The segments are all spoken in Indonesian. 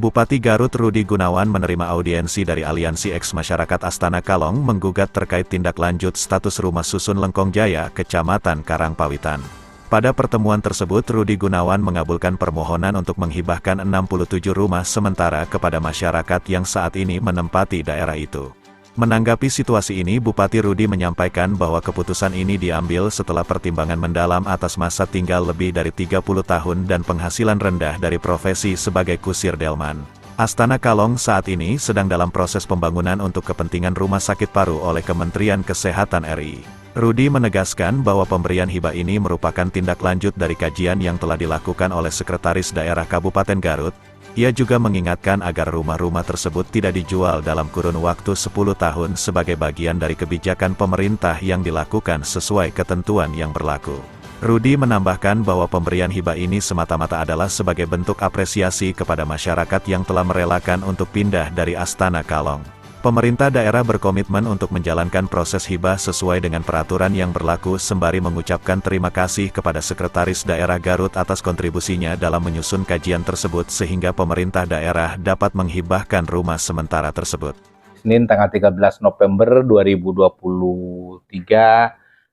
Bupati Garut Rudi Gunawan menerima audiensi dari Aliansi Eks Masyarakat Astana Kalong menggugat terkait tindak lanjut status Rumah Susun Lengkong Jaya, Kecamatan Karangpawitan. Pada pertemuan tersebut Rudi Gunawan mengabulkan permohonan untuk menghibahkan 67 rumah sementara kepada masyarakat yang saat ini menempati daerah itu. Menanggapi situasi ini, Bupati Rudi menyampaikan bahwa keputusan ini diambil setelah pertimbangan mendalam atas masa tinggal lebih dari 30 tahun dan penghasilan rendah dari profesi sebagai kusir delman. Astana Kalong saat ini sedang dalam proses pembangunan untuk kepentingan rumah sakit paru oleh Kementerian Kesehatan RI. Rudi menegaskan bahwa pemberian hibah ini merupakan tindak lanjut dari kajian yang telah dilakukan oleh Sekretaris Daerah Kabupaten Garut. Ia juga mengingatkan agar rumah-rumah tersebut tidak dijual dalam kurun waktu 10 tahun sebagai bagian dari kebijakan pemerintah yang dilakukan sesuai ketentuan yang berlaku. Rudi menambahkan bahwa pemberian hibah ini semata-mata adalah sebagai bentuk apresiasi kepada masyarakat yang telah merelakan untuk pindah dari Astana Kalong. Pemerintah daerah berkomitmen untuk menjalankan proses hibah sesuai dengan peraturan yang berlaku sembari mengucapkan terima kasih kepada Sekretaris Daerah Garut atas kontribusinya dalam menyusun kajian tersebut sehingga pemerintah daerah dapat menghibahkan rumah sementara tersebut. Senin tanggal 13 November 2023,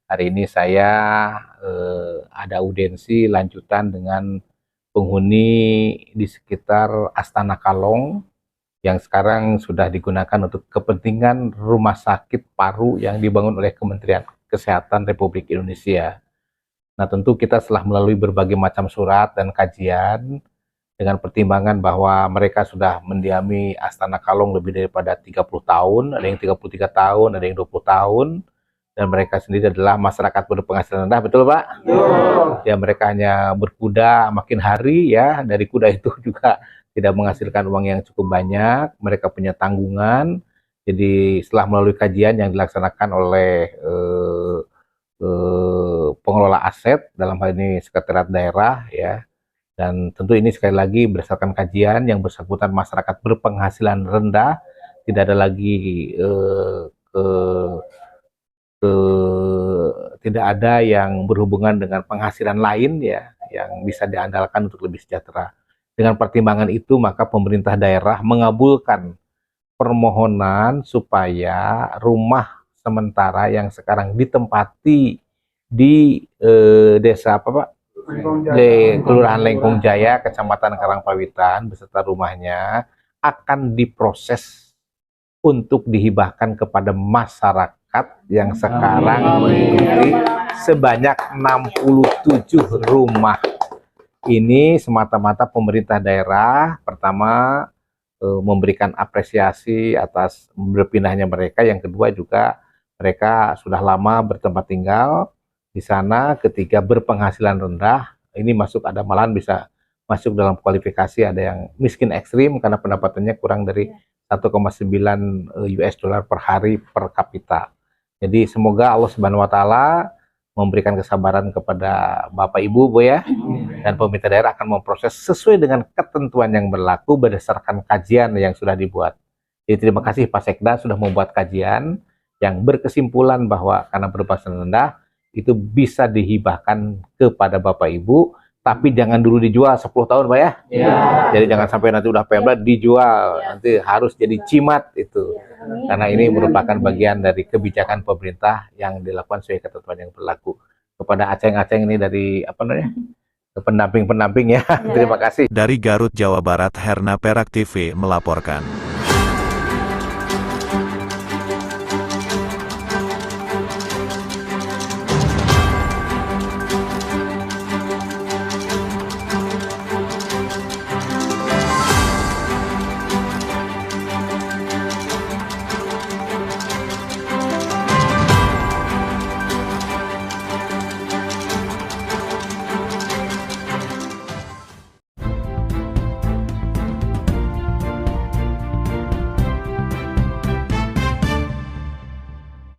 hari ini saya ada audiensi lanjutan dengan penghuni di sekitar Astana Kalong yang sekarang sudah digunakan untuk kepentingan rumah sakit paru yang dibangun oleh Kementerian Kesehatan Republik Indonesia. Nah, tentu kita setelah melalui berbagai macam surat dan kajian dengan pertimbangan bahwa mereka sudah mendiami Astana Kalong lebih daripada 30 tahun, ada yang 33 tahun, ada yang 20 tahun, dan mereka sendiri adalah masyarakat berpenghasilan rendah, betul Pak? Ya, mereka hanya berkuda makin hari ya, dari kuda itu juga tidak menghasilkan uang yang cukup banyak, mereka punya tanggungan. Jadi setelah melalui kajian yang dilaksanakan oleh pengelola aset, dalam hal ini Sekretariat Daerah ya, dan tentu ini sekali lagi berdasarkan kajian yang bersangkutan masyarakat berpenghasilan rendah, tidak ada lagi tidak ada yang berhubungan dengan penghasilan lain ya, yang bisa diandalkan untuk lebih sejahtera. Dengan pertimbangan itu, maka pemerintah daerah mengabulkan permohonan supaya rumah sementara yang sekarang ditempati di desa apa Pak? Di Kelurahan Lengkong Jaya, Kecamatan Karangpawitan, beserta rumahnya akan diproses untuk dihibahkan kepada masyarakat yang sekarang memiliki sebanyak 67 rumah. Ini semata-mata pemerintah daerah pertama memberikan apresiasi atas berpindahnya mereka, yang kedua juga mereka sudah lama bertempat tinggal di sana, ketiga berpenghasilan rendah, ini masuk ada malahan bisa masuk dalam kualifikasi ada yang miskin ekstrim karena pendapatannya kurang dari 1,9 US dollar per hari per kapita. Jadi semoga Allah Subhanahu wa taala memberikan kesabaran kepada Bapak Ibu Bu ya, dan pemerintah daerah akan memproses sesuai dengan ketentuan yang berlaku berdasarkan kajian yang sudah dibuat. Jadi terima kasih Pak Sekda sudah membuat kajian yang berkesimpulan bahwa karena berpenghasilan rendah itu bisa dihibahkan kepada Bapak Ibu, tapi jangan dulu dijual 10 tahun Pak ya. Jadi jangan sampai nanti udah pemda dijual, nanti harus jadi cimat itu. Karena ini merupakan bagian dari kebijakan pemerintah yang dilakukan sesuai ketentuan yang berlaku. Kepada aceng-aceng ini dari apa namanya? Pendamping-pendamping ya. Terima kasih. Dari Garut, Jawa Barat, Herna Perak TV melaporkan.